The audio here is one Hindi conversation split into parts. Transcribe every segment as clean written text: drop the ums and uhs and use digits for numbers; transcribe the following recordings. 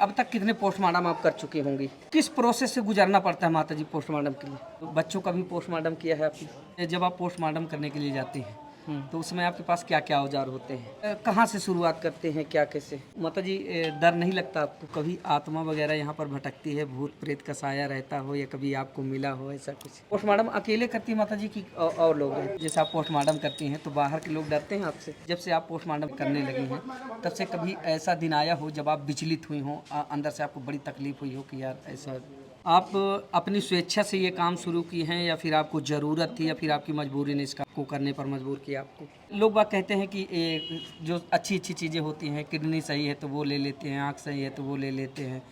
अब तक कितने पोस्टमार्टम आप कर चुकी होंगी? किस प्रोसेस से गुजरना पड़ता है माता जी पोस्टमार्टम के लिए? तो बच्चों का भी पोस्टमार्टम किया है आपने? जब आप पोस्टमार्टम करने के लिए जाती हैं तो उसमें आपके पास क्या क्या औजार होते हैं? कहाँ से शुरुआत करते हैं, क्या कैसे? माता जी डर नहीं लगता आपको? कभी आत्मा वगैरह यहाँ पर भटकती है, भूत प्रेत का साया रहता हो या कभी आपको मिला हो ऐसा कुछ? पोस्टमार्टम अकेले करती है माता जी की और लोग हैं? जैसे आप पोस्टमार्टम करती हैं तो बाहर के लोग डरते हैं आपसे? जब से आप पोस्टमार्टम करने लगी हैं तब से कभी ऐसा दिन आया हो जब आप विचलित हुई हो, अंदर से आपको बड़ी तकलीफ हुई हो कि यार ऐसा? आप अपनी स्वेच्छा से ये काम शुरू की हैं या फिर आपको ज़रूरत थी या फिर आपकी मजबूरी ने इसका को करने पर मजबूर किया आपको? लोग बात कहते हैं कि जो अच्छी अच्छी चीज़ें होती हैं, किडनी सही है तो वो ले लेते हैं, आँख सही है तो वो ले लेते हैं,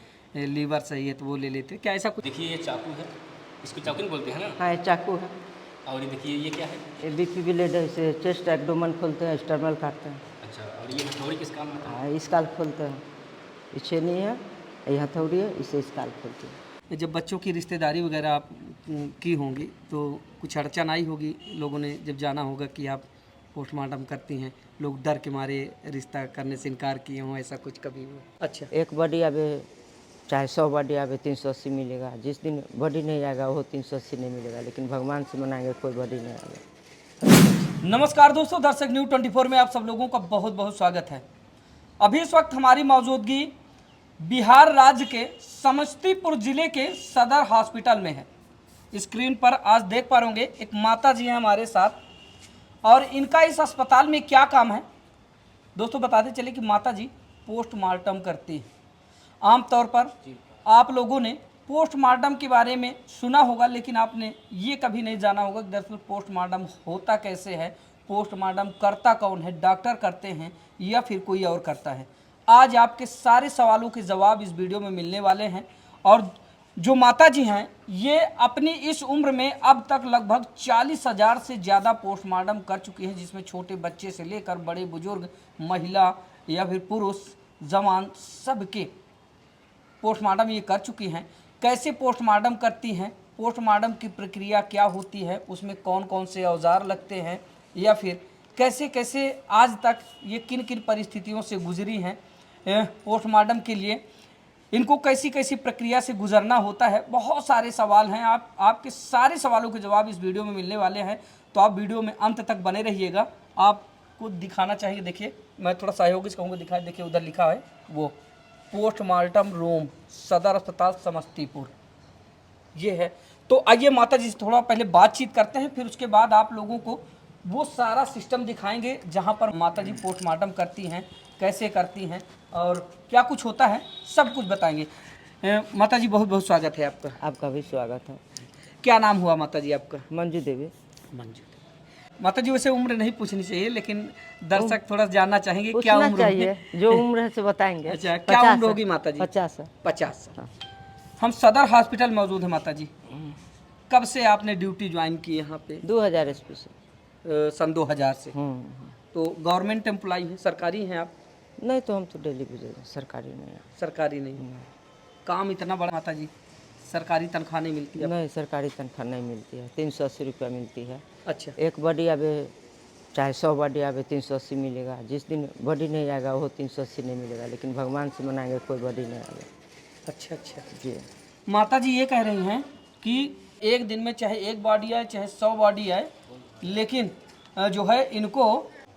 लीवर सही है तो वो ले लेते हैं, क्या ऐसा कुछ? देखिए ये चाकू है, इसको चाकू नहीं बोलते हैं ना। हाँ, ये चाकू है। और ये देखिए ये क्या है? ये बीपी ब्लेडर से चेस्ट एब्डोमेन खोलते हैं, स्टर्नल काटते हैं। अच्छा, और ये हथौड़ी किस काम में आता है? हाँ, स्काल खोलते हैं। ये छेनी है, ये हथौड़ी है, इसे स्काल खोलते हैं। जब बच्चों की रिश्तेदारी वगैरह आप की होंगी तो कुछ अड़चन आई होगी, लोगों ने जब जाना होगा कि आप पोस्टमार्टम करती हैं, लोग डर के मारे रिश्ता करने से इनकार किए हों, ऐसा कुछ कभी हो? अच्छा, एक बॉडी आवे, चाहे 100 बॉडी आवे 380 मिलेगा। जिस दिन बॉडी नहीं आएगा वो 380 नहीं मिलेगा, लेकिन भगवान से मनाएंगे कोई बॉडी नहीं आएगा। नमस्कार दोस्तों, दर्शक न्यूज़ 24 में आप सब लोगों का बहुत बहुत स्वागत है। अभी इस वक्त हमारी मौजूदगी बिहार राज्य के समस्तीपुर जिले के सदर हॉस्पिटल में है। स्क्रीन पर आज देख पा रहे एक माता जी हैं हमारे साथ और इनका इस अस्पताल में क्या काम है दोस्तों बताते चले कि माता जी पोस्टमार्टम करती हैं। आमतौर पर आप लोगों ने पोस्टमार्टम के बारे में सुना होगा, लेकिन आपने ये कभी नहीं जाना होगा कि दरअसल पोस्टमार्टम होता कैसे है, पोस्टमार्टम करता कौन है, डॉक्टर करते हैं या फिर कोई और करता है। आज आपके सारे सवालों के जवाब इस वीडियो में मिलने वाले हैं। और जो माता जी हैं ये अपनी इस उम्र में अब तक लगभग 40,000 से ज़्यादा पोस्टमार्टम कर चुकी हैं, जिसमें छोटे बच्चे से लेकर बड़े बुजुर्ग, महिला या फिर पुरुष, जवान, सबके पोस्टमार्टम ये कर चुकी हैं। कैसे पोस्टमार्टम करती हैं, पोस्टमार्टम की प्रक्रिया क्या होती है, उसमें कौन कौन से औजार लगते हैं या फिर कैसे कैसे आज तक ये किन किन परिस्थितियों से गुजरी हैं पोस्टमार्टम के लिए, इनको कैसी कैसी प्रक्रिया से गुजरना होता है। बहुत सारे सवाल हैं, आपके सारे सवालों के जवाब इस वीडियो में मिलने वाले हैं, तो आप वीडियो में अंत तक बने रहिएगा। आपको दिखाना चाहिए, देखिए मैं थोड़ा सहयोगी कहूँगा, दिखाए, देखिए उधर लिखा है वो पोस्टमार्टम रूम सदर अस्पताल समस्तीपुर, ये है। तो आइए माता जी से थोड़ा पहले बातचीत करते हैं, फिर उसके बाद आप लोगों को वो सारा सिस्टम दिखाएंगे जहाँ पर माता जी पोस्टमार्टम करती हैं, कैसे करती हैं और क्या कुछ होता है, सब कुछ बताएंगे। माता जी बहुत बहुत स्वागत है आपका। आपका भी स्वागत है। क्या नाम हुआ माता जी आपका? मंजू देवी। मंजू देवी। माता जी वैसे उम्र नहीं पूछनी चाहिए, लेकिन दर्शक थोड़ा जानना चाहेंगे क्या उम्र चाहिए, जो उम्र है से बताएंगे। अच्छा, क्या उम्र होगी माता जी? 50। 50। हम सदर हॉस्पिटल मौजूद है माता जी। कब से आपने ड्यूटी ज्वाइन की यहाँ पे? 2000 ईस्वी से। सन 2000 से। तो गवर्नमेंट एम्प्लॉई हैं, सरकारी हैं आप? नहीं, तो हम तो डेली बेजर सरकारी नहीं है। सरकारी नहीं। काम इतना बड़ा माता जी, सरकारी तनख्वाह नहीं मिलती है? नहीं, सरकारी तनख्वाह नहीं मिलती है, 380 रुपया मिलती है। अच्छा, एक बॉडी आवे, चाहे 100 बॉडी आवे 380 मिलेगा। जिस दिन बॉडी नहीं आएगा वो 380 नहीं मिलेगा, लेकिन भगवान से मनाएंगे कोई बॉडी नहीं आएगा। अच्छा अच्छा जी। माता जी ये कह रही हैं कि एक दिन में चाहे एक बॉडी आए चाहे 100 बॉडी आए, लेकिन जो है इनको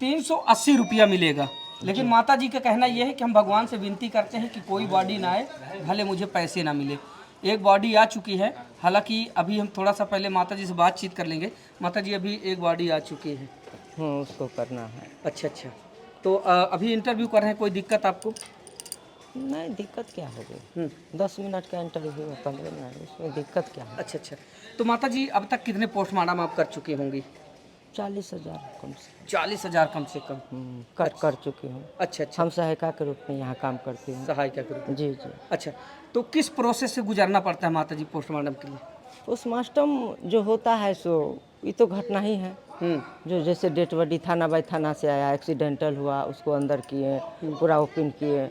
380 रुपया मिलेगा। लेकिन माता जी का कहना यह है कि हम भगवान से विनती करते हैं कि कोई बॉडी ना आए, भले मुझे पैसे ना मिले। एक बॉडी आ चुकी है, हालांकि अभी हम थोड़ा सा पहले माता जी से बातचीत कर लेंगे। माता जी अभी एक बॉडी आ चुकी है। उसको करना है। अच्छा अच्छा, तो अभी इंटरव्यू कर रहे हैं, कोई दिक्कत आपको? नहीं, दिक्कत क्या होगी? 10 मिनट का इंटरव्यू है, 15 मिनट, उसमें दिक्कत क्या है? अच्छा अच्छा, तो माता जी अब तक कितने पोस्टमार्टम आप कर चुकी होंगी? 40,000 कम से 40,000 कम से कम कर चुकी हूँ। अच्छा अच्छा, हम सहायिका के रूप में यहाँ काम करती हूँ। सहायिका के रूप में। जी जी। अच्छा, तो किस प्रोसेस से गुजरना पड़ता है माता जी पोस्टमार्टम के लिए? पोस्टमार्टम जो होता है सो ये तो घटना ही है। जो जैसे डेड बॉडी थाना बाई थाना से आया, एक्सीडेंटल हुआ, उसको अंदर किए, पूरा ओपन किए,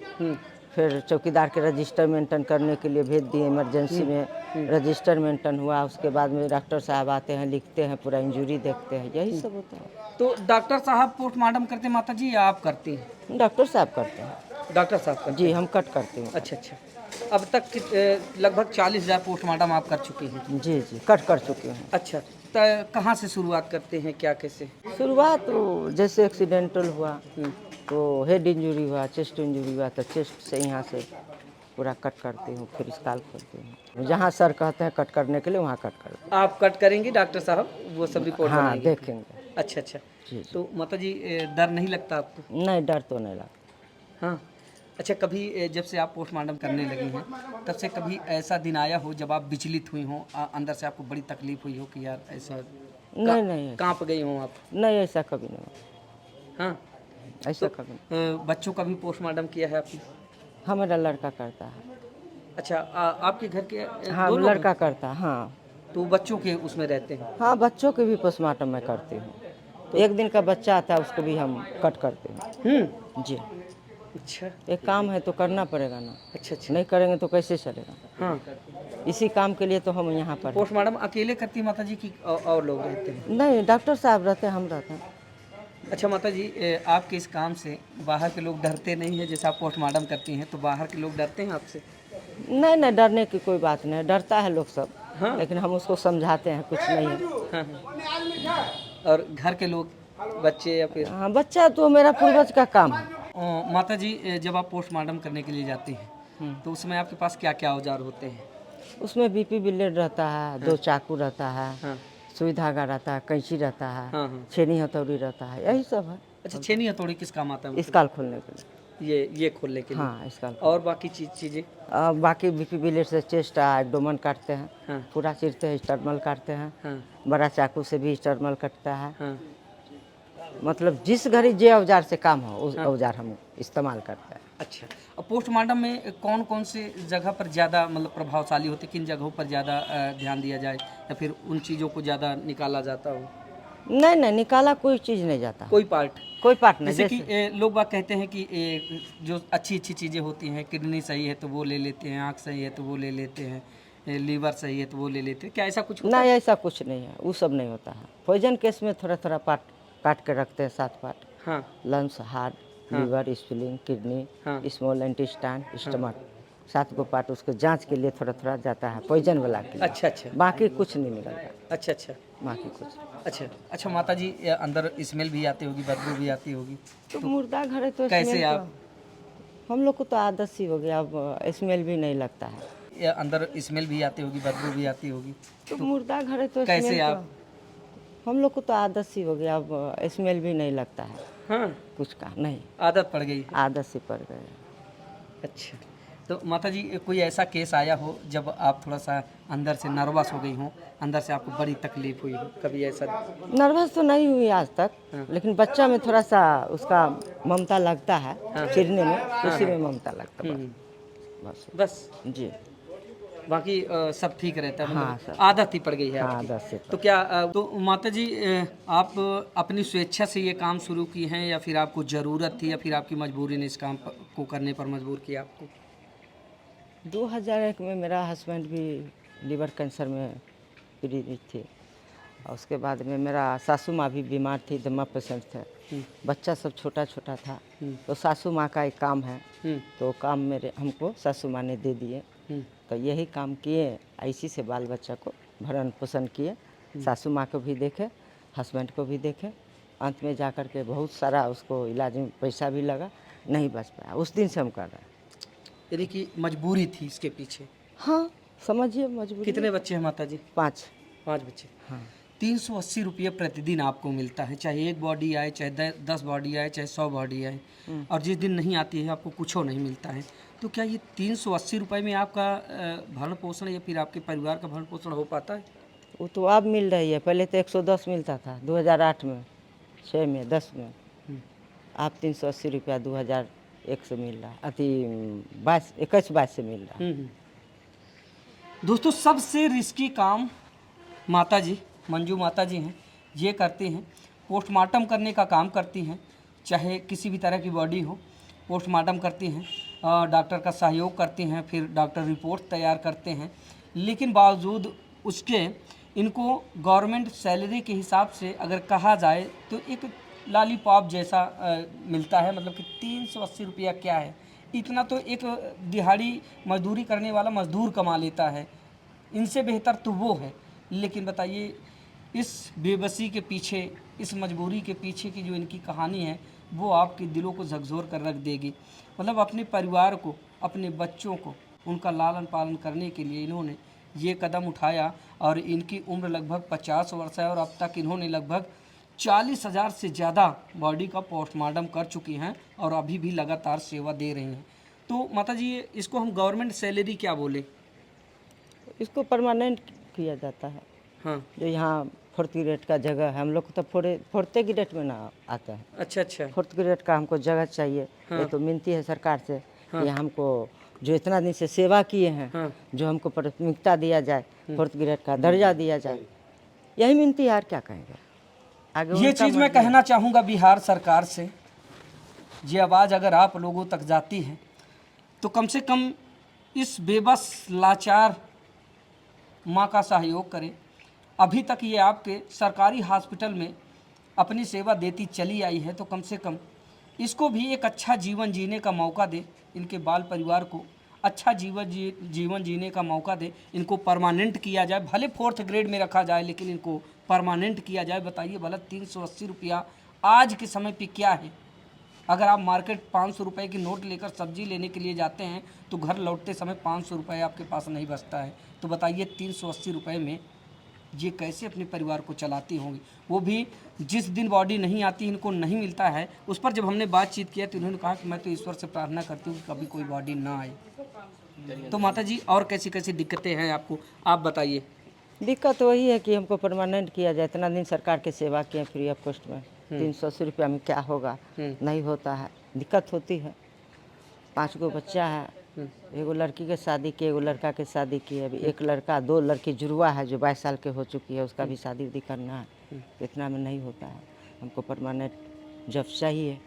फिर चौकीदार के रजिस्टर मेंटेन करने के लिए भेज दिए। इमरजेंसी में रजिस्टर मेंटेन हुआ, उसके बाद में डॉक्टर साहब आते हैं, लिखते हैं, पूरा इंजरी देखते हैं, यही सब होता है। तो डॉक्टर साहब पोस्टमार्टम करते हैं माता जी या आप करती हैं? डॉक्टर साहब करते हैं। डॉक्टर साहब का? जी हम कट करते हैं। अच्छा अच्छा। अब तक लगभग 40,000 पोस्टमार्टम आप कर चुके हैं। जी जी कट कर चुके हैं। अच्छा, तो कहाँ से शुरुआत करते हैं, क्या कैसे? शुरुआत तो जैसे एक्सीडेंटल हुआ तो हेड इंजरी हुआ, चेस्ट इंजरी हुआ तो चेस्ट से यहाँ से पूरा कट करती हूँ, फिर स्काल खोलती हूँ। जहाँ सर कहते हैं कट करने के लिए वहाँ कट करते हैं। आप कट करेंगे, डॉक्टर साहब वो सब रिपोर्ट हाँ बनाएंगे? देखेंगे। अच्छा अच्छा। जी जी। तो माता जी डर नहीं लगता आपको? नहीं डर तो नहीं लगता। हाँ। अच्छा, कभी जब से आप पोस्टमार्टम करने लगी हैं तब से कभी ऐसा दिन आया हो जब आप विचलित हुई हों, अंदर से आपको बड़ी तकलीफ हुई हो कि यार ऐसा नहीं नहीं कांप गई हों आप? नहीं ऐसा कभी नहीं हुआ। हाँ। ऐसा तो कभी नहीं। बच्चों का भी पोस्टमार्टम किया है आपने? हाँ मेरा लड़का करता है। अच्छा, आपके घर के हाँ दो लोग हैं? लड़का करता है हाँ। तो बच्चों के उसमें रहते हैं? हाँ बच्चों के भी पोस्टमार्टम मैं करती हूँ। तो एक दिन का बच्चा आता है उसको भी हम कट करते हैं। जी। अच्छा एक काम है तो करना पड़ेगा ना। अच्छा अच्छा। नहीं करेंगे तो कैसे चलेगा। हाँ। इसी काम के लिए तो हम यहाँ पर हैं। पोस्टमार्टम अकेले करती माता जी की और लोग रहते हैं? नहीं डॉक्टर साहब रहते हैं, हम रहते हैं। अच्छा माता जी, आपके इस काम से बाहर के लोग डरते नहीं हैं? जैसे आप पोस्टमार्टम करती हैं तो बाहर के लोग डरते हैं आपसे? नहीं नहीं डरने की कोई बात नहीं, डरता है लोग सब। हाँ। लेकिन हम उसको समझाते हैं कुछ नहीं है। हाँ हाँ। और घर के लोग, बच्चे या फिर? हाँ बच्चा तो मेरा पूर्वज का काम है। माता जी, जब आप पोस्टमार्टम करने के लिए जाती हैं तो उस समय आपके पास क्या क्या औजार होते हैं? उसमें बीपी ब्लेड रहता है, 2 चाकू रहता है, हाँ सुई धागा रहता है, कैंची रहता है, हाँ हाँ। छेनी हथौड़ी रहता है, यही सब है। अच्छा, छेनी हथौड़ी किस काम आता है? स्काल खोलने के लिए। ये खोलने के लिए? हाँ स्काल। और बाकी चीज़ें? बाकी बीपी ब्लेड से चेस्ट एब्डोमेन काटते हैं, हाँ पूरा चीरते हैं, स्टर्मल काटते हैं। हाँ बड़ा चाकू से भी स्टर्मल कटता है। हाँ। मतलब जिस घड़ी जे औजार से काम हो उस औजार हम इस्तेमाल करते हैं। अच्छा, और पोस्टमार्टम में कौन कौन से जगह पर ज़्यादा मतलब प्रभावशाली होते, किन जगहों पर ज़्यादा ध्यान दिया जाए या फिर उन चीज़ों को ज़्यादा निकाला जाता हो? नहीं नहीं निकाला कोई चीज़ नहीं जाता, कोई पार्ट? कोई पार्ट नहीं। जैसे कि लोग बात कहते हैं कि जो अच्छी अच्छी चीज़ें होती हैं, किडनी सही है तो वो ले लेते हैं, आँख सही है तो वो ले लेते हैं, लीवर सही है तो वो ले लेते हैं, क्या ऐसा कुछ होता है? नहीं ऐसा कुछ नहीं है, वो सब नहीं होता है। पॉइजन केस में थोड़ा थोड़ा पार्ट काट के रखते हैं, 7 पार्ट। हाँ lungs, heart, liver, spleen, kidney, हाँ। स्मॉल इंटेस्टाइन, स्टमक, 7 को पार्ट उसको जांच के लिए थोड़ा थोड़ा जाता है, पॉइजन वाला के लिए। अच्छा अच्छा बाकी कुछ नहीं निकलता, अच्छा अच्छा। बाकी कुछ। अच्छा अच्छा माता जी, ये अंदर स्मेल भी आती होगी, बदबू भी आती होगी, तो मुर्दा घर है तो कैसे स्मेल आप? तो हम लोग को तो आदत सी हो गया, अब स्मेल भी नहीं लगता है। ये अंदर स्मेल भी आती होगी, बदबू भी आती होगी, तो मुर्दा घर है तो कैसे स्मेल आप? तो हम लोग को तो आदत सी हो गया, अब स्मेल भी नहीं लगता है हाँ, कुछ का, नहीं आदत पड़ गई? आदत से पड़ गए। अच्छा, तो माता जी कोई ऐसा केस आया हो जब आप थोड़ा सा अंदर से नर्वस हो गई हो, अंदर से आपको बड़ी तकलीफ हुई हो, कभी ऐसा? नर्वस तो नहीं हुई आज तक, लेकिन बच्चा में थोड़ा सा उसका ममता लगता है, चिरने में उसी में ममता लगता है बस। बस जी बाकी सब ठीक रहता है? हाँ, मतलब सब। आदत ही पड़ गई है हाँ आपकी। आदत से तो क्या तो माता जी आप अपनी स्वेच्छा से ये काम शुरू की हैं या फिर आपको ज़रूरत थी या फिर आपकी मजबूरी ने इस काम को करने पर मजबूर किया आपको? 2001 में मेरा हस्बैंड भी लीवर कैंसर में पीड़ित थे, और उसके बाद में मेरा सासू माँ भी बीमार थी, दमा पेशेंट थे, बच्चा सब छोटा छोटा था। तो सासू माँ का एक काम है, तो काम मेरे हमको सासू माँ ने दे दिए, तो यही काम किए, इसी से बाल बच्चा को भरण पोषण किए, सासू माँ को भी देखे, हस्बैंड को भी देखे। अंत में जाकर के बहुत सारा उसको इलाज में पैसा भी लगा, नहीं बच पाया, उस दिन से हम कर रहे हैं। यानी कि मजबूरी थी इसके पीछे? हाँ समझिए मजबूरी। कितने बच्चे हैं माता जी? 5। 5 बच्चे। हाँ 380 रुपये प्रतिदिन आपको मिलता है, चाहे एक बॉडी आए, चाहे 10 बॉडी आए, चाहे 100 बॉडी आए, और जिस दिन नहीं आती है आपको कुछ नहीं मिलता है। तो क्या ये 380 रुपये में आपका भरण पोषण या फिर आपके परिवार का भरण पोषण हो पाता है? वो तो अब मिल रही है, पहले तो 110 मिलता था 2008 में, 6 में, 10 में। आप 380 रुपया 2001 से मिल रहा है, अति 21-22 से मिल रहा है। दोस्तों, सबसे रिस्की काम माता जी, मंजू माता जी हैं, ये करती हैं, पोस्टमार्टम करने का काम करती हैं, चाहे किसी भी तरह की बॉडी हो, पोस्टमार्टम करती हैं, डॉक्टर का सहयोग करती हैं, फिर डॉक्टर रिपोर्ट तैयार करते हैं, लेकिन बावजूद उसके इनको गवर्नमेंट सैलरी के हिसाब से अगर कहा जाए तो एक लॉलीपॉप जैसा मिलता है, मतलब कि 380 रुपया क्या है, इतना तो एक दिहाड़ी मजदूरी करने वाला मजदूर कमा लेता है, इनसे बेहतर तो वो है। लेकिन बताइए इस बेबसी के पीछे, इस मजबूरी के पीछे की जो इनकी कहानी है वो आपके दिलों को झकझोर कर रख देगी। मतलब अपने परिवार को, अपने बच्चों को, उनका लालन पालन करने के लिए इन्होंने ये कदम उठाया और इनकी उम्र लगभग 50 वर्ष है और अब तक इन्होंने लगभग 40,000 से ज़्यादा बॉडी का पोस्टमार्टम कर चुकी हैं और अभी भी लगातार सेवा दे रही हैं। तो माता जी इसको हम गवर्नमेंट सैलरी क्या बोले? इसको परमानेंट किया जाता है। हाँ, जो यहाँ 4th ग्रेड का जगह है, हम लोग को तो 4th ग्रेड में ना आता है। अच्छा अच्छा। 4th ग्रेड का हमको जगह चाहिए। ये तो मिलती है सरकार से कि हमको जो इतना दिन से सेवा किए हैं, हाँ। जो हमको प्राथमिकता दिया जाए, 4th ग्रेड का दर्जा दिया जाए, यही मिलती है। यार क्या कहेंगे आगे? ये चीज़ मैं कहना चाहूँगा बिहार सरकार से, ये आवाज़ अगर आप लोगों तक जाती है तो कम से कम इस बेबस लाचार माँ का सहयोग करें। अभी तक ये आपके सरकारी हॉस्पिटल में अपनी सेवा देती चली आई है, तो कम से कम इसको भी एक अच्छा जीवन जीने का मौका दे, इनके बाल परिवार को अच्छा जीवन जीने का मौका दे, इनको परमानेंट किया जाए। भले 4th ग्रेड में रखा जाए लेकिन इनको परमानेंट किया जाए। बताइए भला 380 रुपया आज के समय पे क्या है? अगर आप मार्केट 500 रुपये की नोट लेकर सब्जी लेने के लिए जाते हैं तो घर लौटते समय 500 रुपये आपके पास नहीं बचता है। तो बताइए 380 रुपये में ये कैसे अपने परिवार को चलाती होंगी? वो भी जिस दिन बॉडी नहीं आती, इनको नहीं मिलता है। उस पर जब हमने बातचीत किया तो उन्होंने कहा कि मैं तो ईश्वर से प्रार्थना करती हूँ कि कभी कोई बॉडी ना आए। तो माता जी और कैसी कैसी दिक्कतें हैं आपको, आप बताइए। दिक्कत वही है कि हमको परमानेंट किया जाए। इतना दिन सरकार की सेवा किए फ्री ऑफ कॉस्ट में, 380 रुपया में क्या होगा? नहीं होता है, दिक्कत होती है। 5 गो बच्चा है, एगो लड़की के शादी की, एगो लड़का के शादी की है। अभी एक लड़का 2 लड़की जुड़वा है जो 22 साल के हो चुकी है, उसका भी शादी उदी करना है। इतना में नहीं होता है, हमको परमानेंट जॉब चाहिए।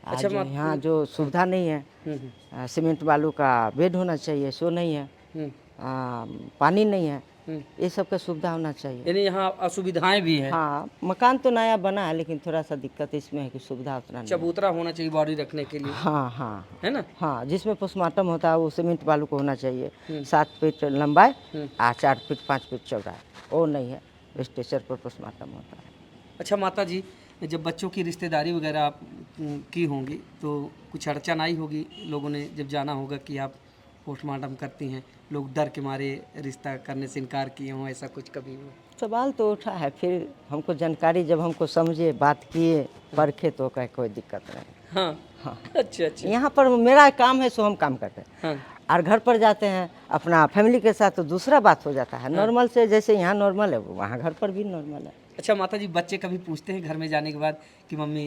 आज यहाँ जो सुविधा नहीं है, सीमेंट बालू का बेड होना चाहिए, सो नहीं है, पानी नहीं है, ये सब का सुविधा होना चाहिए। यानी यहाँ असुविधाएं भी हैं। हाँ, मकान तो नया बना है लेकिन थोड़ा सा दिक्कत इसमें है कि सुविधा उतना नहीं है। चबूतरा होना चाहिए बॉडी रखने के लिए। हाँ हाँ है ना? हाँ, जिसमें पोस्टमार्टम होता है वो सीमेंट बालू को होना चाहिए। 7 फीट लंबाई और 4 फीट 5 फीट चौड़ाई, वो नहीं है, स्ट्रेचर पर पोस्टमार्टम होता है। अच्छा माता जी, जब बच्चों की रिश्तेदारी वगैरह आप की होंगी तो कुछ अड़चन आई होगी, लोगों ने जब जाना होगा कि आप पोस्टमार्टम करती हैं, लोग डर के मारे रिश्ता करने से इनकार किए हों, ऐसा कुछ कभी हो? सवाल तो उठा है, फिर हमको जानकारी जब हमको समझे, बात किए, परखे तो कहे कोई दिक्कत नहीं। हाँ हाँ, अच्छा अच्छा। यहाँ पर मेरा काम है सो हम काम करते हैं। हाँ और घर पर जाते हैं अपना फैमिली के साथ तो दूसरा बात हो जाता है। नॉर्मल से जैसे यहाँ नॉर्मल है वहाँ घर पर भी नॉर्मल है। अच्छा माता जी, बच्चे कभी पूछते हैं घर में जाने के बाद कि मम्मी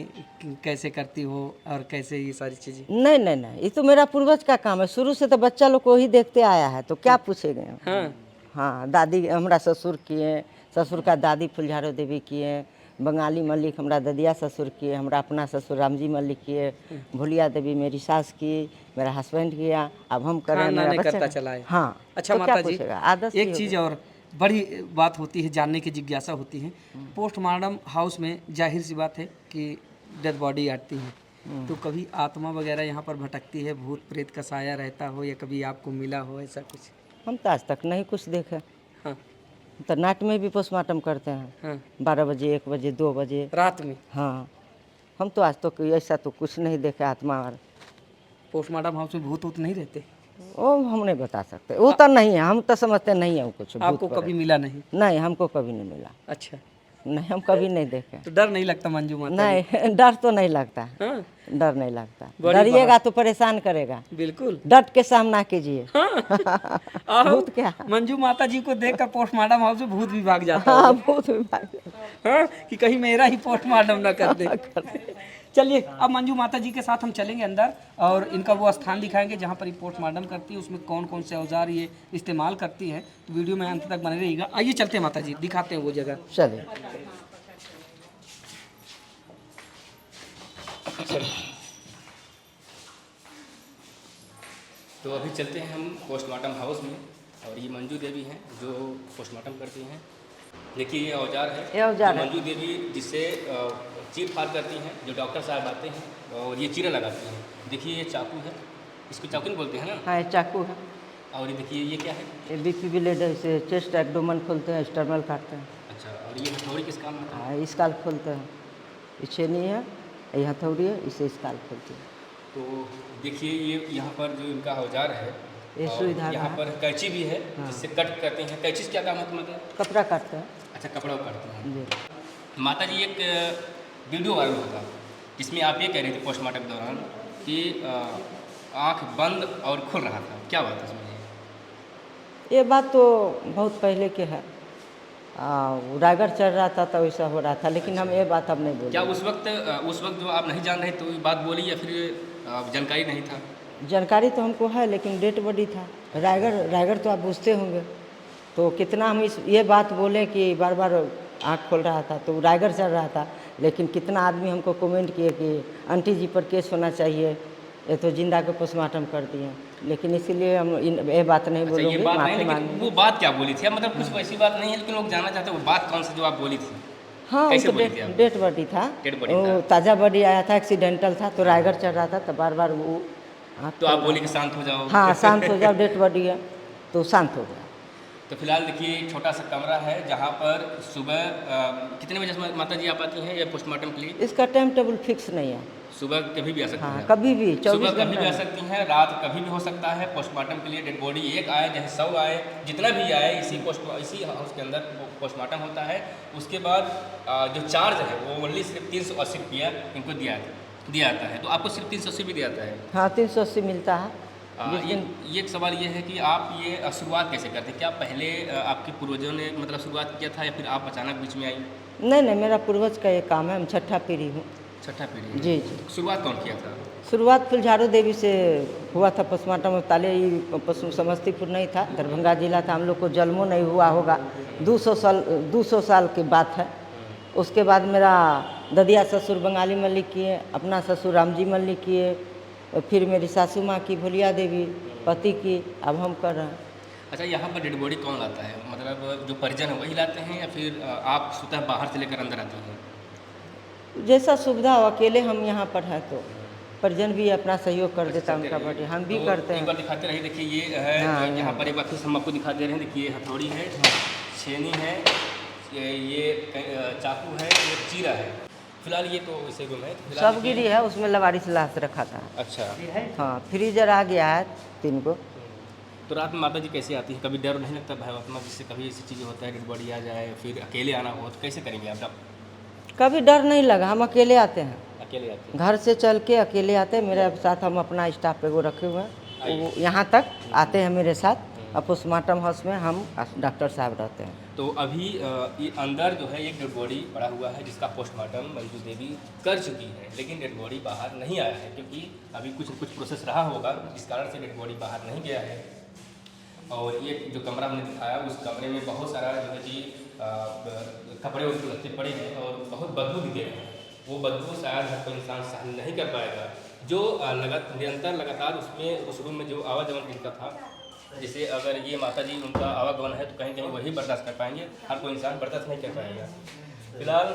कैसे करती हो और कैसे ये सारी चीज़ें? नहीं नहीं नहीं, ये तो मेरा पूर्वज का काम है, शुरू से तो बच्चा लोग को ही देखते आया है, तो क्या पूछेंगे। हाँ हाँ, दादी हमारा ससुर किए, ससुर का दादी फुलझारो देवी किए, बंगाली मल्लिक हमारा ददिया ससुर किए, हमारा अपना ससुर रामजी मल्लिक किए, भोलिया देवी मेरी सास की, मेरा हस्बैंड किया, अब हम कर रहे हैं, मेरा बच्चा करता चला है। हाँ। अच्छा तो क्या माता जी, पूछेगा? आदत एक चीज़ और बड़ी बात होती है, जानने की जिज्ञासा होती है। पोस्टमार्टम हाउस में जाहिर सी बात है कि डेड बॉडी आती है, तो कभी आत्मा वगैरह यहाँ पर भटकती है, भूत प्रेत का साया रहता हो या कभी आपको मिला हो ऐसा कुछ? हम तो आज तक नहीं कुछ देखे। हाँ तो नाट में भी पोस्टमार्टम करते हैं, हाँ 12 बजे, 1 बजे, 2 बजे रात में। हाँ, हम तो आज तो ऐसा तो कुछ नहीं देखे आत्मा। और पोस्टमार्टम हाउस में भूत वूत नहीं रहते? वो हम नहीं बता सकते, वो तो नहीं है, हम तो समझते नहीं है वो कुछ। आपको कभी मिला नहीं? नहीं, हमको कभी नहीं मिला। अच्छा, नहीं, हम कभी नहीं देखे। तो डर नहीं लगता मंजू माता? नहीं, डर तो नहीं लगता। हाँ डर नहीं लगता, डरिएगा तो परेशान करेगा। बिल्कुल, डट के सामना कीजिए। हाँ। भूत क्या? मंजू माता जी को देखकर पोस्टमार्टम हाउस में भूत भी भाग जाता है। हाँ, भूत भी भाग जाता। हाँ, कि कहीं मेरा ही पोस्टमार्टम ना कर दे। चलिए अब मंजू माता जी के साथ हम चलेंगे अंदर और इनका वो स्थान दिखाएंगे जहाँ पर ये पोस्टमार्टम करती है, उसमें कौन कौन से औजार ये इस्तेमाल करती है। तो वीडियो में अंत तक बने रहिएगा। आइए चलते हैं माता जी, दिखाते हैं वो जगह। चलिए। तो अभी चलते हैं हम पोस्टमार्टम हाउस में, और ये मंजू देवी हैं जो पोस्टमार्टम करती हैं। देखिए ये औजार है, ये औजार जो है। मंजू देवी जिससे चीर फाड़ करती हैं, जो डॉक्टर साहब आते हैं और ये चीरें लगाती हैं। देखिए ये चाकू है, इसको चाकुन बोलते हैं ना। हाँ, ये चाकू है। और ये देखिए ये क्या है? ये बीपी ब्लेड है, इसे चेस्ट एब्डोमेन खोलते हैं, स्टर्नल काटते हैं। अच्छा, और ये हथौड़ी किस काम में आता है? हाँ, स्काल खोलते हैं। ये छेनी है, ये हथौड़ी है, इसे स्काल खोलते हैं। तो देखिए ये यहाँ पर जो इनका औजार है, ये और सुई धागा यहाँ है। पर कैंची भी है हाँ। जिससे कट करते हैं। कैंची से क्या काम है मतलब? कपड़ा काटते हैं। अच्छा, कपड़ा काटते हैं। जी। माता जी एक वीडियो वायरल हुआ था जिसमें आप ये कह रहे थे पोस्टमार्टम के दौरान कि आँख बंद और खुल रहा था, क्या बात है इसमें? ये बात तो बहुत पहले के है। वो रायगढ़ चढ़ रहा था तो ऐसा हो रहा था, लेकिन हम ये बात अब नहीं क्या बोले। उस वक्त जो आप नहीं जान रहे तो ये बात बोली या फिर जानकारी नहीं था? जानकारी तो हमको है, लेकिन डेट बड़ी था। रायगढ़ तो आप पूछते होंगे, तो कितना हम ये बात बोले कि बार बार आँख खोल रहा था, तो रायगढ़ चढ़ रहा था। लेकिन कितना आदमी हमको कमेंट किए कि आंटी जी पर केस होना चाहिए, ये तो जिंदा को पोस्टमार्टम कर दिए। लेकिन इसीलिए हम ये बात नहीं अच्छा, बोलूँगी, ये बात नहीं, माफ़ी लेकिन मांगूंगी। वो बात क्या बोली थी? मतलब कुछ वैसी बात नहीं है, लेकिन लोग जानना चाहते हैं वो बात कौन सी जो आप बोली थी। हाँ, कैसे वो तो बोली थी आप? डेट बॉडी था। डेड बॉडी वो था। ताज़ा बॉडी आया था, एक्सीडेंटल था, तो रायगढ़ चढ़ रहा था, तो बार बार वो आँख तो खोल आप रहा बोली कि था। शांत हो जाओ। हाँ, शांत हो जाओ, डेट बॉडी है, तो शांत हो गया। तो फिलहाल देखिए एक छोटा सा कमरा है जहाँ पर सुबह कितने बजे से माता जी आप आती हैं ये पोस्टमार्टम के लिए? इसका टाइम टेबल फिक्स नहीं है। सुबह कभी भी आ सकती हाँ, हैं? कभी भी, 24 सुबह कभी भी आ घंटा। सकती हैं, रात कभी भी हो सकता है। पोस्टमार्टम के लिए डेड बॉडी एक आए चाहे 100 आए, जितना भी आए, इसी हाउस के अंदर पोस्टमार्टम होता है। उसके बाद जो चार्ज है वो ओनली सिर्फ 380 रुपया इनको दिया जाता है। तो आपको सिर्फ 380 भी दिया जाता है? हाँ, 380 मिलता है। जिस दिन ये एक सवाल ये है कि आप ये शुरुआत कैसे करते हैं? क्या पहले आपके पूर्वजों ने मतलब शुरुआत किया था या फिर आप अचानक बीच में आई? नहीं, मेरा पूर्वज का ये काम है, हम छठा पीढ़ी हूँ। छठा पीढ़ी? जी जी। शुरुआत कौन किया था? शुरुआत फुलझारू देवी से हुआ था पोस्टमार्टम। ताले समस्तीपुर नहीं था, दरभंगा जिला था। हम लोग को जन्मों नहीं हुआ होगा, 200 साल की बात है। उसके बाद मेरा ददिया ससुर बंगाली मल्लिक किए, अपना ससुर रामजी मल्लिक किए, और फिर मेरी सासू माँ की भोलिया देवी, पति की, अब हम कर रहे हैं। अच्छा, यहाँ पर डेड बॉडी कौन लाता है? मतलब जो परिजन है वही लाते हैं या फिर आप स्वतः बाहर से लेकर अंदर आते हैं? जैसा सुविधा हो, अकेले हम यहाँ पर हैं तो परिजन भी अपना सहयोग कर देता है, उनका बर्थडे हम भी तो करते एक बार हैं। दिखाते रहिए। देखिए ये है हाँ, यहाँ पर एक बार फिर हम आपको दिखा दे रहे हैं। देखिए हथौड़ी है, छेनी है, ये चाकू है, ये चीरा है। फिलहाल ये तो इसे रूम है। फिलहाल सब गिरी है, उसमें लवारिस लाश रखा था। अच्छा, हाँ, फ्रीजर आ गया है 3 को। तो रात में माता जी कैसे आती है? कभी डर नहीं लगता भयात्मक, जिससे कभी ऐसी चीज़ें होता है डेड बॉडी आ जाए, फिर अकेले आना हो तो कैसे करेंगे आप? कभी डर नहीं लगा, हम अकेले आते हैं, अकेले आते हैं? घर से चल के अकेले आते हैं। मेरे साथ हम अपना स्टाफ पे वो रखे हुए हैं, वो यहाँ तक आते हैं मेरे साथ। और पोस्टमार्टम हाउस में हम डॉक्टर साहब रहते हैं। तो अभी ये अंदर जो है एक डेड बॉडी पड़ा हुआ है जिसका पोस्टमार्टम मंजू देवी कर चुकी है, लेकिन डेड बॉडी बाहर नहीं आया है क्योंकि अभी कुछ प्रोसेस रहा होगा, जिस कारण से डेड बॉडी बाहर नहीं गया है। और ये जो कमरा हमने दिखाया, उस कमरे में बहुत सारा जो है जी कपड़े उनके लगते पड़े हैं और बहुत बदबू भी दे रहे हैं। वो बदबू शायद हर कोई इंसान सहन नहीं कर पाएगा। जो निरंतर लगातार उस रूम में जो आवागमन इनका था, जैसे अगर ये माता जी उनका आवागमन है तो कहीं कहीं वही बर्दाश्त कर पाएंगे, हर कोई इंसान बर्दाश्त नहीं कर पाएगा। फिलहाल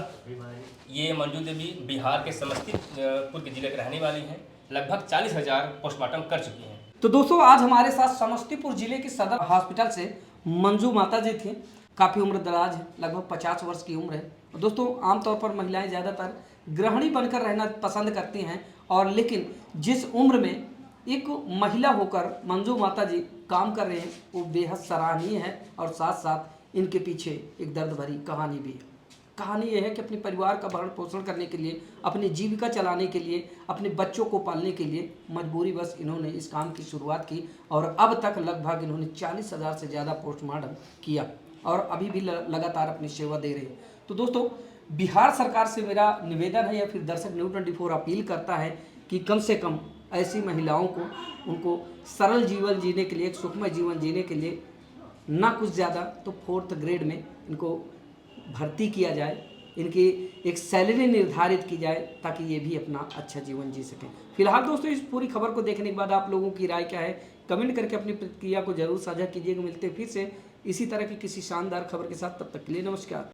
ये मंजू देवी बिहार के समस्तीपुर के जिले के रहने वाली हैं। लगभग 40,000 पोस्टमार्टम कर चुकी हैं। तो दोस्तों आज हमारे साथ समस्तीपुर जिले के सदर हॉस्पिटल से मंजू माता जी थी। काफ़ी उम्र दराज है, लगभग 50 वर्ष की उम्र है। और दोस्तों आमतौर पर महिलाएं ज़्यादातर गृहिणी बनकर रहना पसंद करती हैं, और लेकिन जिस उम्र में एक महिला होकर मंजू माता जी काम कर रहे हैं वो बेहद सराहनीय है। और साथ साथ इनके पीछे एक दर्द भरी कहानी भी है। कहानी यह है कि अपने परिवार का भरण पोषण करने के लिए, अपनी जीविका चलाने के लिए, अपने बच्चों को पालने के लिए मजबूरीवश इन्होंने इस काम की शुरुआत की। और अब तक लगभग इन्होंने 40,000 से ज़्यादा पोस्टमार्टम किया और अभी भी लगातार अपनी सेवा दे रहे हैं। तो दोस्तों बिहार सरकार से मेरा निवेदन है, या फिर दर्शक न्यूज़ 24 अपील करता है कि कम से कम ऐसी महिलाओं को, उनको सरल जीवन जीने के लिए, एक सुखमय जीवन जीने के लिए ना कुछ ज़्यादा तो 4th ग्रेड में इनको भर्ती किया जाए, इनकी एक सैलरी निर्धारित की जाए ताकि ये भी अपना अच्छा जीवन जी सकें। फिलहाल दोस्तों इस पूरी खबर को देखने के बाद आप लोगों की राय क्या है, कमेंट करके अपनी प्रतिक्रिया को जरूर साझा कीजिएगा। मिलते हैं फिर से इसी तरह की किसी शानदार खबर के साथ, तब तक के लिए नमस्कार।